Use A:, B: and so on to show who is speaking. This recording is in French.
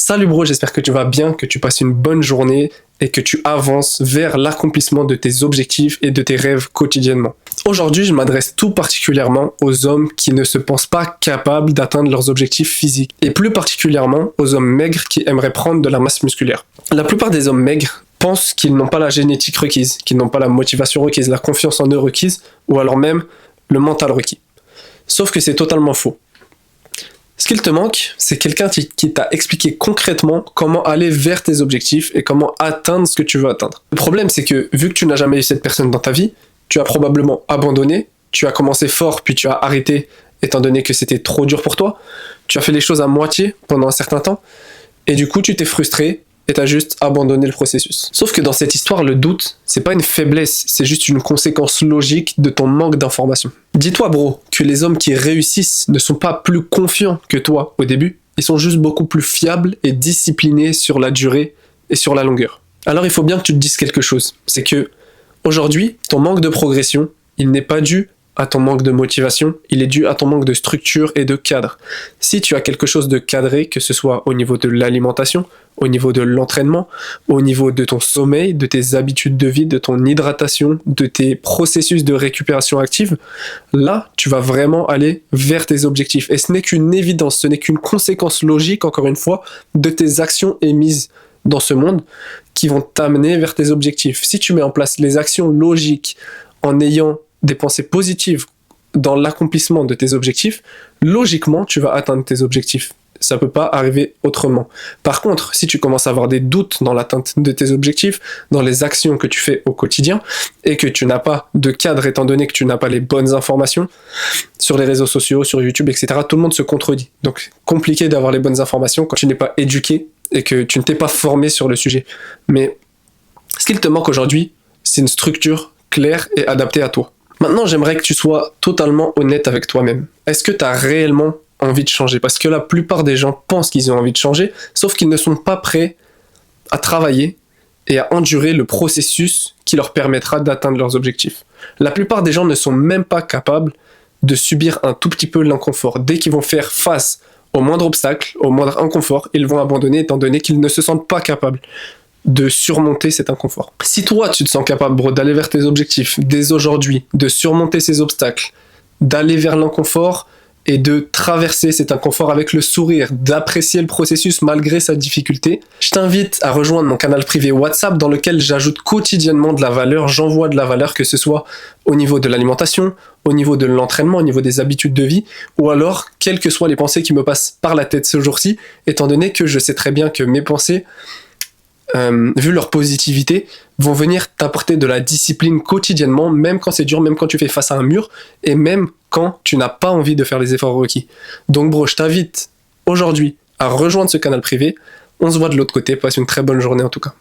A: Salut bro, j'espère que tu vas bien, que tu passes une bonne journée et que tu avances vers l'accomplissement de tes objectifs et de tes rêves quotidiennement. Aujourd'hui, je m'adresse tout particulièrement aux hommes qui ne se pensent pas capables d'atteindre leurs objectifs physiques et plus particulièrement aux hommes maigres qui aimeraient prendre de la masse musculaire. La plupart des hommes maigres pensent qu'ils n'ont pas la génétique requise, qu'ils n'ont pas la motivation requise, la confiance en eux requise ou alors même le mental requis. Sauf que c'est totalement faux. Ce qu'il te manque, c'est quelqu'un qui t'a expliqué concrètement comment aller vers tes objectifs et comment atteindre ce que tu veux atteindre. Le problème, c'est que vu que tu n'as jamais eu cette personne dans ta vie, tu as probablement abandonné, tu as commencé fort puis tu as arrêté étant donné que c'était trop dur pour toi, tu as fait les choses à moitié pendant un certain temps et du coup tu t'es frustré et t'as juste abandonné le processus. Sauf que dans cette histoire, le doute, c'est pas une faiblesse, c'est juste une conséquence logique de ton manque d'information. Dis-toi bro, que les hommes qui réussissent ne sont pas plus confiants que toi au début, ils sont juste beaucoup plus fiables et disciplinés sur la durée et sur la longueur. Alors il faut bien que tu te dises quelque chose, c'est que aujourd'hui, ton manque de progression, il n'est pas dû à ton manque de motivation, il est dû à ton manque de structure et de cadre. Si tu as quelque chose de cadré, que ce soit au niveau de l'alimentation, au niveau de l'entraînement, au niveau de ton sommeil, de tes habitudes de vie, de ton hydratation, de tes processus de récupération active, là, tu vas vraiment aller vers tes objectifs. Et ce n'est qu'une évidence, ce n'est qu'une conséquence logique, encore une fois, de tes actions émises dans ce monde qui vont t'amener vers tes objectifs. Si tu mets en place les actions logiques en ayant des pensées positives dans l'accomplissement de tes objectifs, logiquement, tu vas atteindre tes objectifs. Ça ne peut pas arriver autrement. Par contre, si tu commences à avoir des doutes dans l'atteinte de tes objectifs, dans les actions que tu fais au quotidien, et que tu n'as pas de cadre étant donné que tu n'as pas les bonnes informations, sur les réseaux sociaux, sur YouTube, etc., tout le monde se contredit. Donc, compliqué d'avoir les bonnes informations quand tu n'es pas éduqué et que tu ne t'es pas formé sur le sujet. Mais ce qu'il te manque aujourd'hui, c'est une structure claire et adaptée à toi. Maintenant, j'aimerais que tu sois totalement honnête avec toi-même. Est-ce que tu as réellement envie de changer? Parce que la plupart des gens pensent qu'ils ont envie de changer, sauf qu'ils ne sont pas prêts à travailler et à endurer le processus qui leur permettra d'atteindre leurs objectifs. La plupart des gens ne sont même pas capables de subir un tout petit peu l'inconfort. Dès qu'ils vont faire face au moindre obstacle, au moindre inconfort, ils vont abandonner étant donné qu'ils ne se sentent pas capables de surmonter cet inconfort. Si toi, tu te sens capable, bro, d'aller vers tes objectifs dès aujourd'hui, de surmonter ces obstacles, d'aller vers l'inconfort et de traverser cet inconfort avec le sourire, d'apprécier le processus malgré sa difficulté, je t'invite à rejoindre mon canal privé WhatsApp dans lequel j'ajoute quotidiennement de la valeur, j'envoie de la valeur, que ce soit au niveau de l'alimentation, au niveau de l'entraînement, au niveau des habitudes de vie, ou alors, quelles que soient les pensées qui me passent par la tête ce jour-ci, étant donné que je sais très bien que mes pensées, vu leur positivité, vont venir t'apporter de la discipline quotidiennement, même quand c'est dur, même quand tu fais face à un mur, et même quand tu n'as pas envie de faire les efforts requis. Donc bro, je t'invite aujourd'hui à rejoindre ce canal privé. On se voit de l'autre côté, passe une très bonne journée en tout cas.